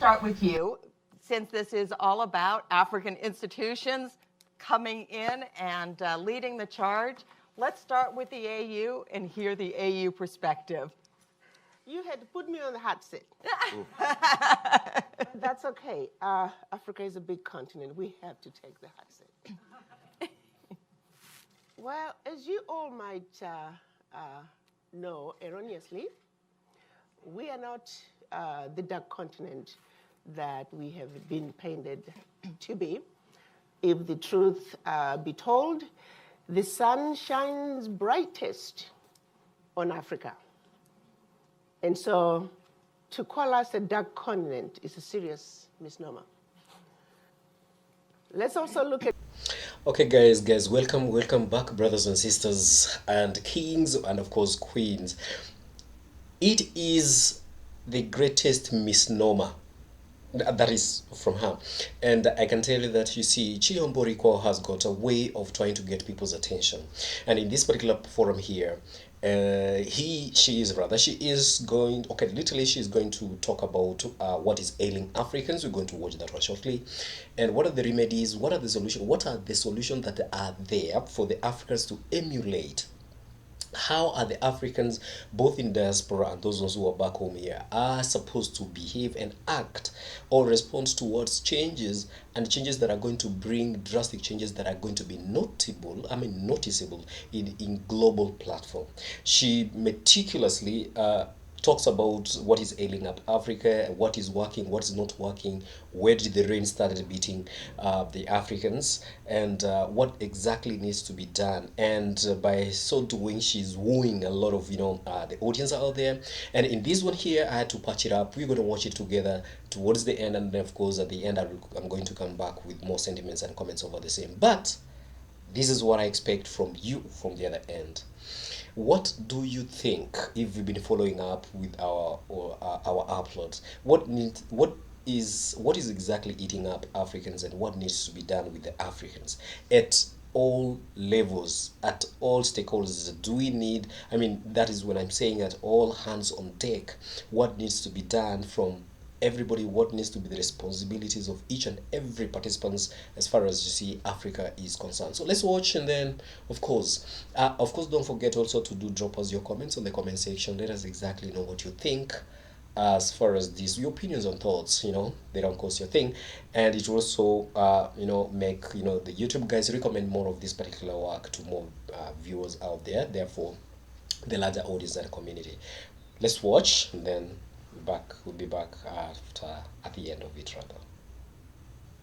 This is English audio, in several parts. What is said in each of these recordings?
start with you, since this is all about African institutions coming in and leading the charge. Let's start with the AU and hear the AU perspective. You had to put me on the hot seat. That's okay. Africa is a big continent. We have to take the hot seat. Well, as you all might know erroneously, we are not the dark continent that we have been painted to be. If the truth be told, the sun shines brightest on Africa. And so to call us a dark continent is a serious misnomer. Let's also look at... Okay, guys, welcome back, brothers and sisters, and kings, and of course, queens. It is the greatest misnomer that is from her. And I can tell you that, you see, Chiomboriko has got a way of trying to get people's attention. And in this particular forum here, she is going to talk about what is ailing Africans. We're going to watch that one shortly. And what are the remedies? What are the solutions? What are the solutions that are there for the Africans to emulate? How are the Africans, both in diaspora and those who are back home here, are supposed to behave and act or respond towards changes, and changes that are going to bring drastic changes that are going to be noticeable in global platform. She meticulously talks about what is ailing up Africa, what is working, what is not working, where did the rain started beating the Africans, and what exactly needs to be done. And by so doing, she's wooing a lot of the audience out there. And in this one here, I had to patch it up. We're going to watch it together towards the end, and then of course at the end I'm going to come back with more sentiments and comments over the same. But this is what I expect from you from the other end. What do you think, if you've been following up with our uploads? What is exactly eating up Africans, and what needs to be done with the Africans at all levels, at all stakeholders? Do we need, that is when I'm saying at all hands on deck, what needs to be done from everybody, what needs to be the responsibilities of each and every participants as far as, you see, Africa is concerned. So let's watch, and then of course don't forget also to drop us your comments on the comment section. Let us exactly know what you think as far as this, your opinions and thoughts. They don't cost your thing, and it will also make the YouTube guys recommend more of this particular work to more viewers out there, therefore the larger audience and community. Let's watch, and then we'll be back at the end of it, rather.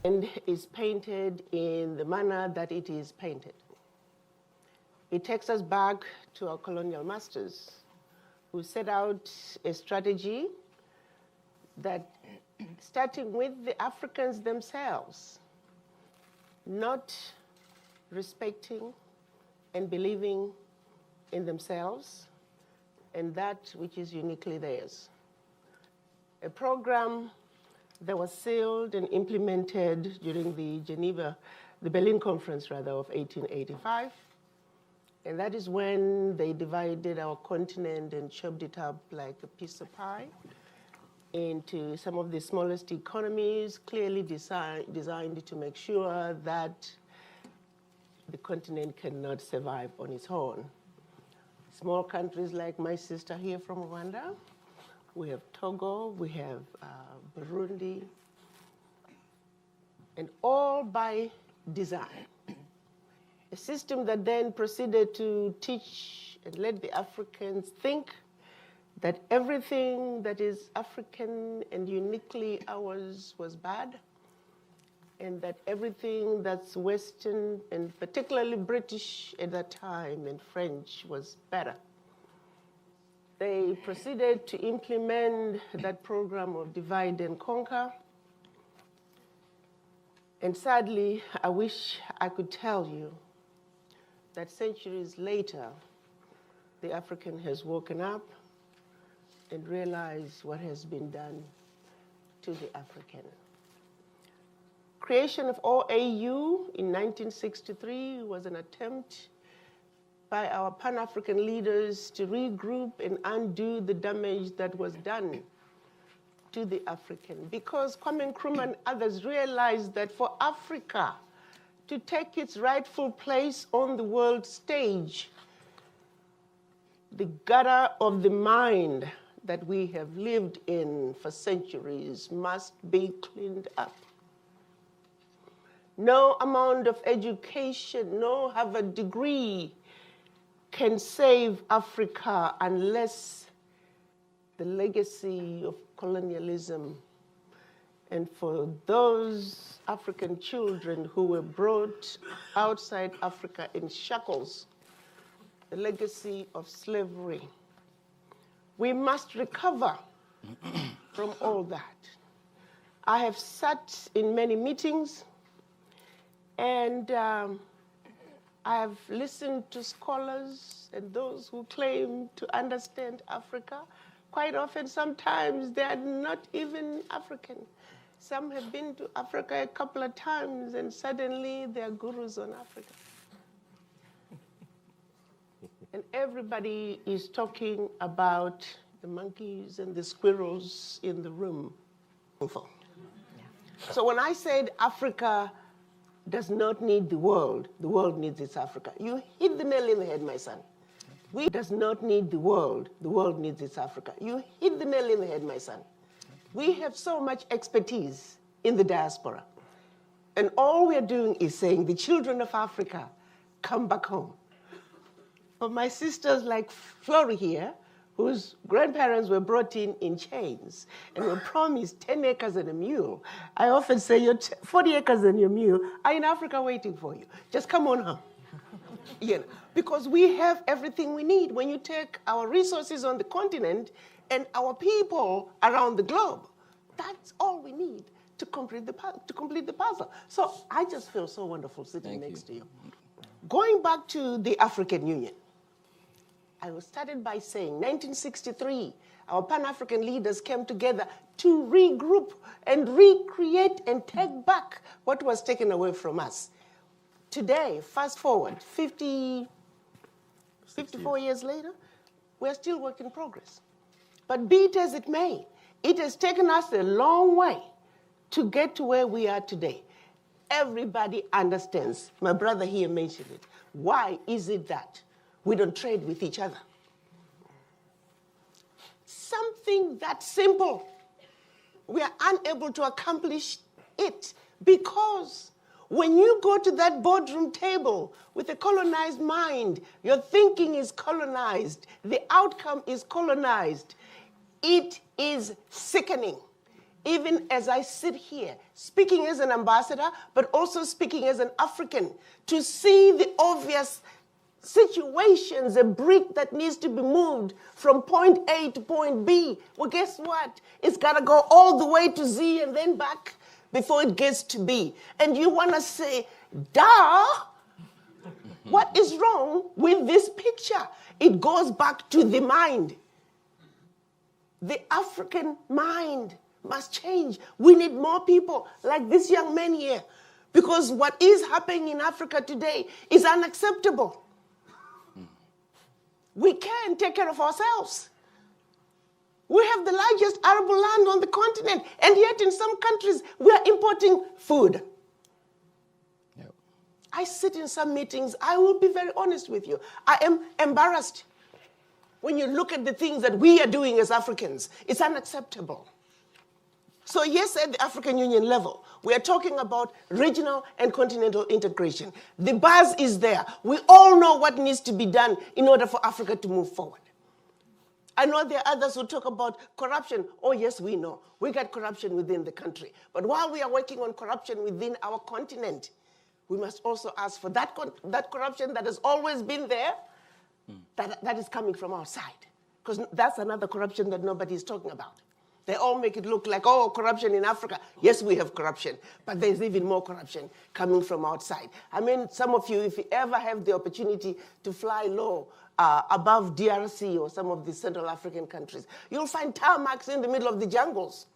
And is painted in the manner that it is painted. It takes us back to our colonial masters, who set out a strategy that, starting with the Africans themselves, not respecting and believing in themselves and that which is uniquely theirs. A program that was sealed and implemented during the Berlin Conference of 1885. And that is when they divided our continent and chopped it up like a piece of pie into some of the smallest economies, clearly designed to make sure that the continent cannot survive on its own. Small countries like my sister here from Rwanda, we have Togo, we have Burundi, and all by design. A system that then proceeded to teach and let the Africans think that everything that is African and uniquely ours was bad, and that everything that's Western, and particularly British at that time, and French, was better. They proceeded to implement that program of divide and conquer. And sadly, I wish I could tell you that centuries later, the African has woken up and realized what has been done to the African. Creation of OAU in 1963 was an attempt by our Pan-African leaders to regroup and undo the damage that was done to the African, because Kwame Nkrumah and others realized that for Africa to take its rightful place on the world stage, the gutter of the mind that we have lived in for centuries must be cleaned up. No amount of education, no Harvard degree can save Africa unless the legacy of colonialism, and for those African children who were brought outside Africa in shackles, the legacy of slavery. We must recover from all that. I have sat in many meetings and I have listened to scholars and those who claim to understand Africa. Quite often, sometimes they are not even African. Some have been to Africa a couple of times and suddenly they are gurus on Africa. And everybody is talking about the monkeys and the squirrels in the room. So when I said Africa does not need the world needs its Africa, you hit the nail in the head, my son. We does not need the world needs its Africa. You hit the nail in the head, my son. We have so much expertise in the diaspora. And all we're doing is saying, the children of Africa, come back home. But my sisters like Flori here, whose grandparents were brought in chains and were promised 10 acres and a mule. I often say, your 40 acres and your mule are in Africa waiting for you. Just come on home. You know, because we have everything we need. When you take our resources on the continent and our people around the globe, that's all we need to complete the puzzle. So I just feel so wonderful sitting next to you. Going back to the African Union, I was started by saying 1963, our Pan-African leaders came together to regroup and recreate and take back what was taken away from us. Today, fast forward, 54 years later, we're still work in progress. But be it as it may, it has taken us a long way to get to where we are today. Everybody understands. My brother here mentioned it. Why is it that we don't trade with each other? Something that simple. We are unable to accomplish it because when you go to that boardroom table with a colonized mind, your thinking is colonized, the outcome is colonized. It is sickening. Even as I sit here, speaking as an ambassador, but also speaking as an African, to see the obvious situations, a brick that needs to be moved from point A to point B. Well, guess what? It's got to go all the way to Z and then back before it gets to B. And you want to say, duh, what is wrong with this picture? It goes back to the mind. The African mind must change. We need more people like this young man here, because what is happening in Africa today is unacceptable. We can't take care of ourselves. We have the largest arable land on the continent, and yet in some countries we are importing food. Yep. I sit in some meetings, I will be very honest with you, I am embarrassed. When you look at the things that we are doing as Africans, it's unacceptable. So yes, at the African Union level, we are talking about regional and continental integration. The buzz is there. We all know what needs to be done in order for Africa to move forward. I know there are others who talk about corruption. Oh yes, we know. We got corruption within the country. But while we are working on corruption within our continent, we must also ask for that corruption that has always been there, that is coming from outside. Because that's another corruption that nobody is talking about. They all make it look like, oh, corruption in Africa. Yes, we have corruption, but there's even more corruption coming from outside. I mean, some of you, if you ever have the opportunity to fly low above DRC or some of the Central African countries, you'll find tarmacs in the middle of the jungles.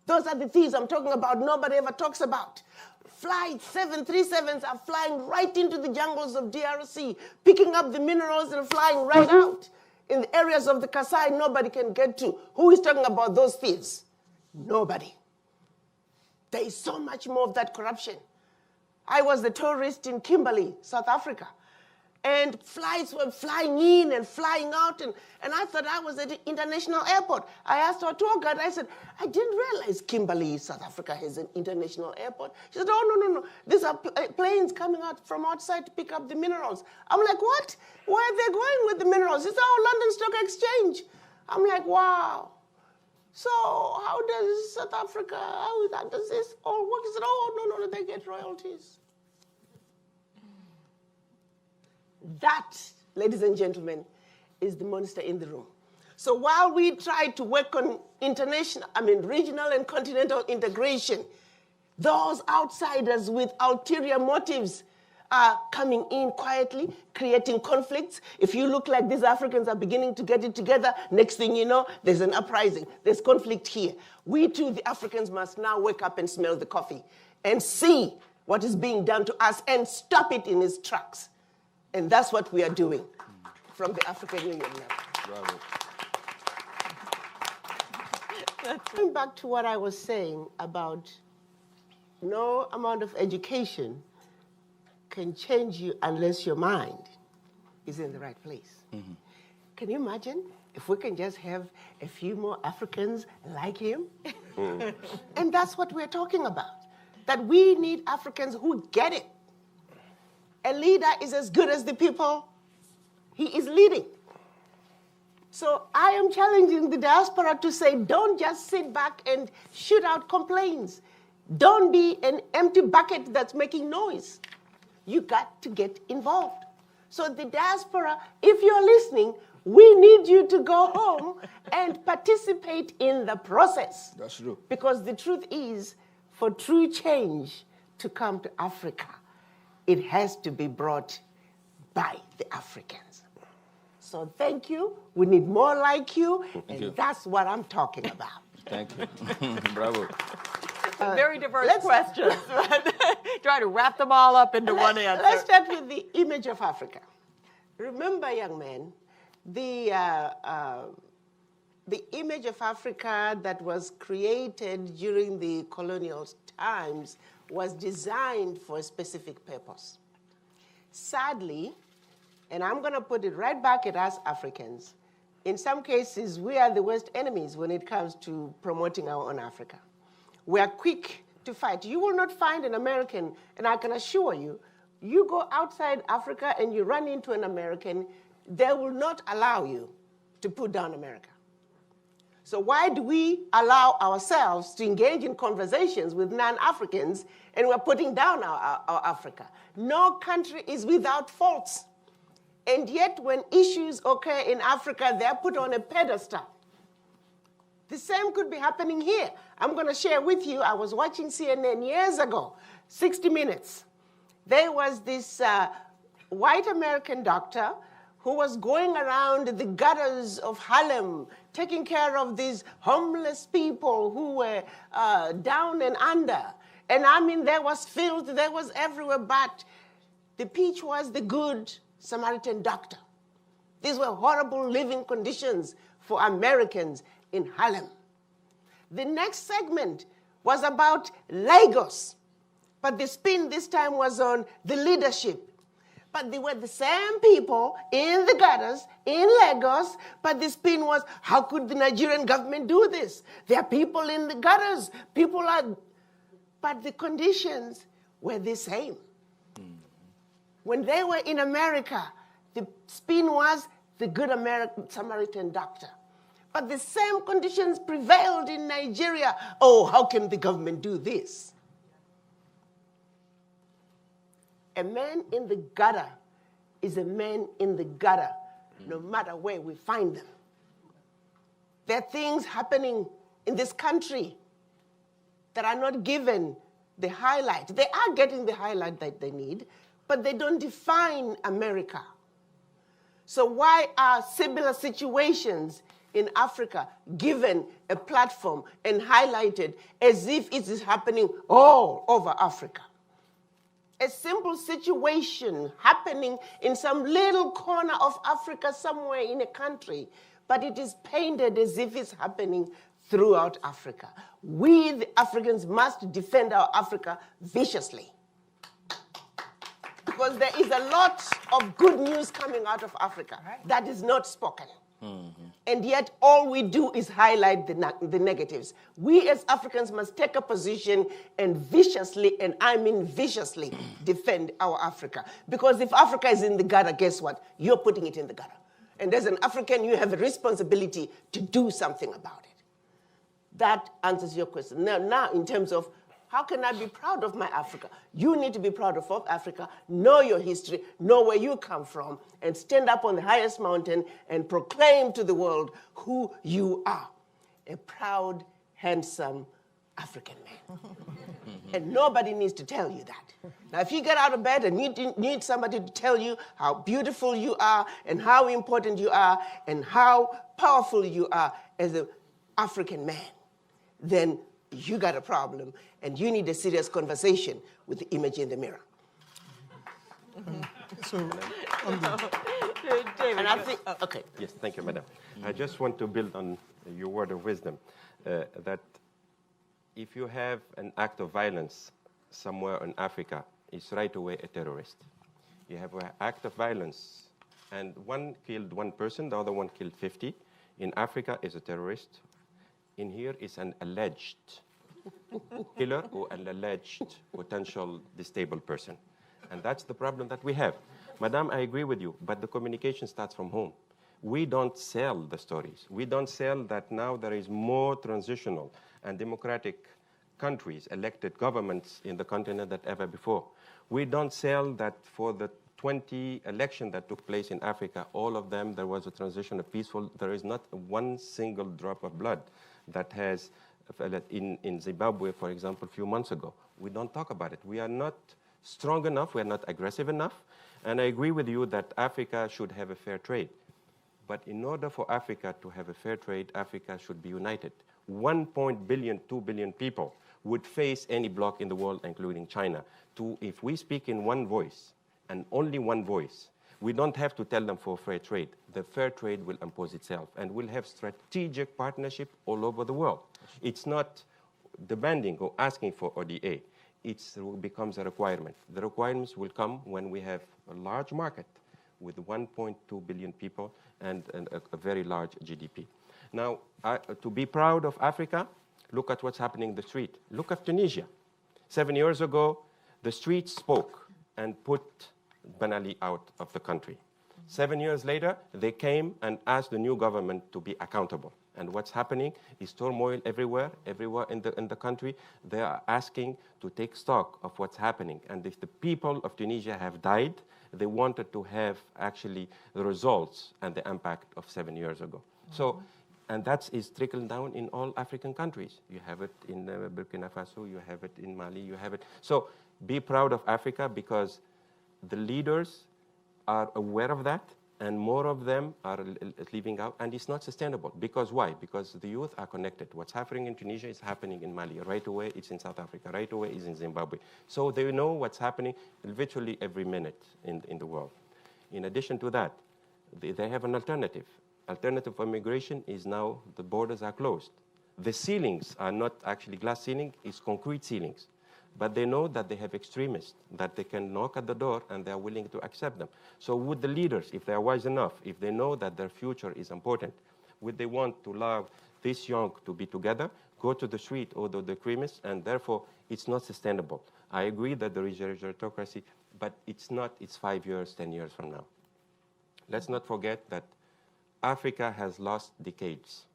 Those are the things I'm talking about, nobody ever talks about. Flight 737s are flying right into the jungles of DRC, picking up the minerals and flying right out. In the areas of the Kasai, nobody can get to. Who is talking about those thieves? Nobody. There is so much more of that corruption. I was the tourist in Kimberley, South Africa. And flights were flying in and flying out. And I thought I was at the international airport. I asked our tour guide, I said, I didn't realize Kimberley, South Africa has an international airport. She said, oh, no. These are planes coming out from outside to pick up the minerals. I'm like, what? Where are they going with the minerals? It's our London Stock Exchange. I'm like, wow. So how does South Africa, how does this all work? He said, oh, no, they get royalties. That, ladies and gentlemen, is the monster in the room. So while we try to work on regional and continental integration, those outsiders with ulterior motives are coming in quietly, creating conflicts. If you look like these Africans are beginning to get it together, next thing you know, there's an uprising. There's conflict here. We too, the Africans, must now wake up and smell the coffee and see what is being done to us and stop it in its tracks. And that's what we are doing from the African Union level. Bravo. Going back to what I was saying about no amount of education can change you unless your mind is in the right place. Mm-hmm. Can you imagine if we can just have a few more Africans like him? Mm. And that's what we're talking about, that we need Africans who get it. A leader is as good as the people he is leading. So I am challenging the diaspora to say, don't just sit back and shoot out complaints. Don't be an empty bucket that's making noise. You got to get involved. So the diaspora, if you're listening, we need you to go home and participate in the process. That's true. Because the truth is, for true change to come to Africa, it has to be brought by the Africans. So thank you. We need more like you, and that's what I'm talking about. Thank you. Bravo. Very diverse questions. Try to wrap them all up into one answer. Let's start with the image of Africa. Remember, young man, the image of Africa that was created during the colonial times was designed for a specific purpose. Sadly, and I'm going to put it right back at us Africans, in some cases, we are the worst enemies when it comes to promoting our own Africa. We are quick to fight. You will not find an American, and I can assure you, you go outside Africa and you run into an American, they will not allow you to put down America. So why do we allow ourselves to engage in conversations with non-Africans and we're putting down our Africa? No country is without faults. And yet when issues occur in Africa, they're put on a pedestal. The same could be happening here. I'm going to share with you, I was watching CNN years ago, 60 Minutes. There was this white American doctor who was going around the gutters of Harlem, taking care of these homeless people who were down and under. And I mean, there was filth, there was everywhere, but the peach was the good Samaritan doctor. These were horrible living conditions for Americans in Harlem. The next segment was about Lagos, but the spin this time was on the leadership. But they were the same people in the gutters in Lagos, but the spin was, how could the Nigerian government do this? There are people in the gutters, but the conditions were the same. When they were in America, the spin was the good Samaritan doctor. But the same conditions prevailed in Nigeria. Oh, how can the government do this? A man in the gutter is a man in the gutter, no matter where we find them. There are things happening in this country that are not given the highlight. They are getting the highlight that they need, but they don't define America. So why are similar situations in Africa given a platform and highlighted as if it is happening all over Africa? a simple situation happening in some little corner of Africa somewhere in a country, but it is painted as if it's happening throughout Africa. We, the Africans, must defend our Africa viciously. Because there is a lot of good news coming out of Africa that is not spoken. And yet all we do is highlight the negatives. We as Africans must take a position and viciously, and I mean viciously, defend our Africa. Because if Africa is in the gutter, guess what? You're putting it in the gutter. And as an African, you have a responsibility to do something about it. That answers your question. Now in terms of how can I be proud of my Africa? You need to be proud of Africa, know your history, know where you come from, and stand up on the highest mountain and proclaim to the world who you are. A proud, handsome African man. And nobody needs to tell you that. Now, if you get out of bed and need somebody to tell you how beautiful you are and how important you are and how powerful you are as an African man, then you got a problem, and you need a serious conversation with the image in the mirror. David, And I think, okay. Yes, thank you, madam. I just want to build on your word of wisdom, that if you have an act of violence somewhere in Africa, it's right away a terrorist. You have an act of violence, and one killed one person, the other one killed 50. In Africa is a terrorist. In here is an alleged killer or an alleged potential disabled person. And that's the problem that we have. Madam, I agree with you, but the communication starts from home. We don't sell the stories. We don't sell that now there is more transitional and democratic countries, elected governments in the continent than ever before. We don't sell that for the 20 elections that took place in Africa, all of them, there was a transition, a peaceful, there is not one single drop of blood that has, in Zimbabwe, for example, a few months ago. We don't talk about it. We are not strong enough, we are not aggressive enough, and I agree with you that Africa should have a fair trade. But in order for Africa to have a fair trade, Africa should be united. 1 billion, 2 billion people would face any bloc in the world, including China. If we speak in one voice, and only one voice, we don't have to tell them for fair trade. The fair trade will impose itself, and we'll have strategic partnership all over the world. It's not demanding or asking for ODA. It becomes a requirement. The requirements will come when we have a large market with 1.2 billion people and a very large GDP. Now, to be proud of Africa, look at what's happening in the street. Look at Tunisia. 7 years ago, the streets spoke and put Ben Ali out of the country. 7 years later, they came and asked the new government to be accountable. And what's happening is turmoil everywhere in the country. They are asking to take stock of what's happening. And if the people of Tunisia have died, they wanted to have actually the results and the impact of 7 years ago. So, and that is trickled down in all African countries. You have it in Burkina Faso, you have it in Mali, you have it. So be proud of Africa, because the leaders are aware of that, and more of them are leaving out, and it's not sustainable. Because why? Because the youth are connected. What's happening in Tunisia is happening in Mali. Right away, it's in South Africa. Right away, it's in Zimbabwe. So they know what's happening literally every minute in the world. In addition to that, they have an alternative. Alternative for migration is now the borders are closed. The ceilings are not actually glass ceiling, it's concrete ceilings. But they know that they have extremists, that they can knock at the door and they are willing to accept them. So would the leaders, if they are wise enough, if they know that their future is important, would they want to allow this young to be together, go to the street or the extremists, and therefore it's not sustainable. I agree that there is a autocracy, but it's not, it's 5 years, 10 years from now. Let's not forget that Africa has lost decades.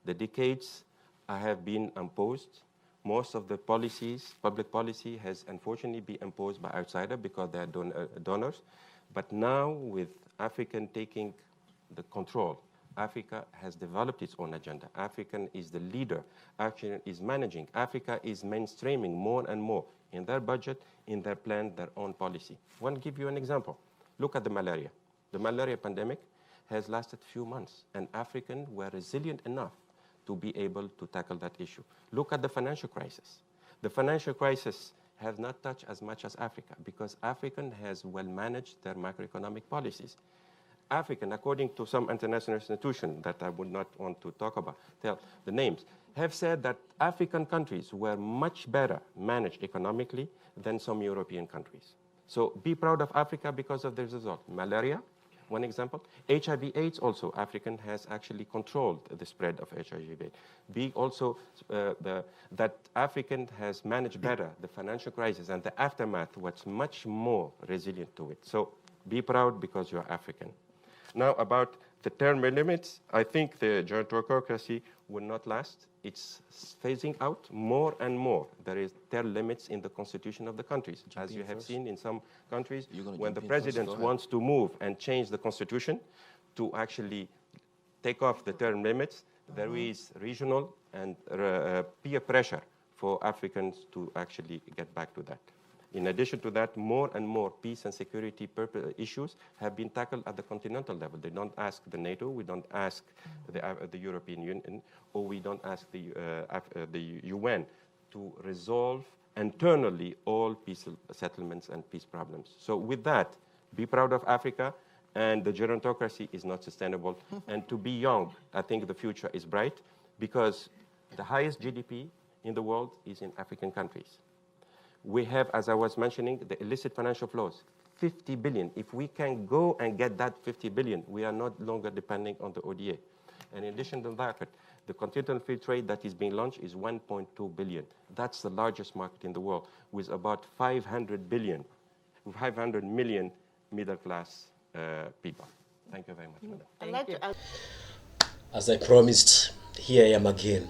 The decades have been imposed. Most of the policies, public policy, has unfortunately been imposed by outsiders because they are donors. But now, with African taking the control, Africa has developed its own agenda. Africa is the leader. Africa is managing. Africa is mainstreaming more and more in their budget, in their plan, their own policy. I want to give you an example. Look at the malaria. The malaria pandemic has lasted a few months, and Africans were resilient enough to be able to tackle that issue. Look at the financial crisis. The financial crisis have not touched as much as Africa because African has well managed their macroeconomic policies. African, according to some international institutions that I would not want to talk about, tell the names, have said that African countries were much better managed economically than some European countries. So be proud of Africa because of the result. Malaria, one example. HIV/AIDS also, African has actually controlled the spread of HIV/AIDS. Be also that African has managed better the financial crisis and the aftermath was much more resilient to it. So be proud because you're African. Now about the term limits, I think the gerontocracy will not last. It's phasing out more and more. There is term limits in the constitution of the countries. As you have seen in some countries, when the president wants to move and change the constitution to actually take off the term limits, there is regional and peer pressure for Africans to actually get back to that. In addition to that, more and more peace and security issues have been tackled at the continental level. They don't ask the NATO, we don't ask the European Union, or we don't ask the UN to resolve internally all peace settlements and peace problems. So with that, be proud of Africa, and the gerontocracy is not sustainable. And to be young, I think the future is bright, because the highest GDP in the world is in African countries. We have, as I was mentioning, the illicit financial flows, 50 billion. If we can go and get that 50 billion, we are not longer depending on the ODA. And in addition to that, the continental free trade that is being launched is 1.2 billion. That's the largest market in the world, with about 500 million middle-class people. Thank you very much, madam. I'd like to ask As I promised, here I am again.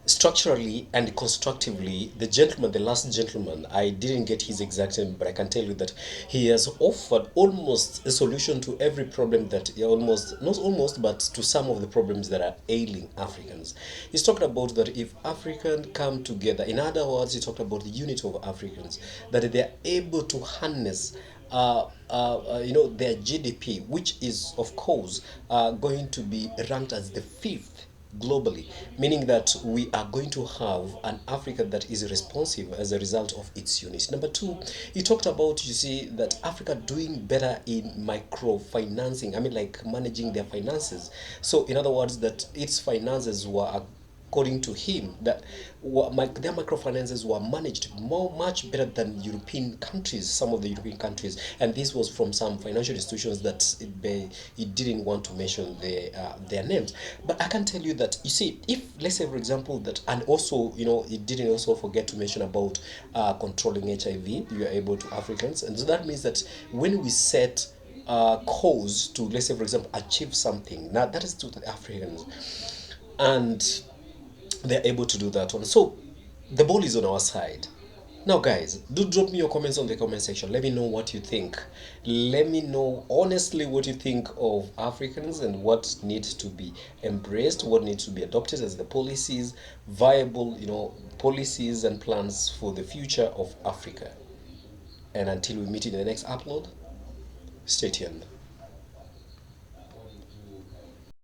Structurally and constructively, the last gentleman, I didn't get his exact name, but I can tell you that he has offered almost a solution to every problem that, not almost, but to some of the problems that are ailing Africans. He's talked about that if Africans come together, in other words, he talked about the unity of Africans, that they are able to harness their GDP, which is, of course, going to be ranked as the 5th globally, meaning that we are going to have an Africa that is responsive as a result of its unity. Number two, he talked about, that Africa doing better in microfinancing, like managing their finances. So in other words, that its finances were, according to him, that their microfinances were managed much better than European countries, some of the European countries, and this was from some financial institutions that he didn't want to mention their names. But I can tell you that, if, let's say, for example, that, and also, he didn't also forget to mention about controlling HIV, you are able to Africans, and so that means that when we set cause to, let's say, for example, achieve something, now that is to the Africans, and they're able to do that one. So the ball is on our side. Now, guys, do drop me your comments on the comment section. Let me know what you think. Let me know honestly what you think of Africans and what needs to be embraced, what needs to be adopted as the policies, viable, policies and plans for the future of Africa. And until we meet in the next upload, stay tuned.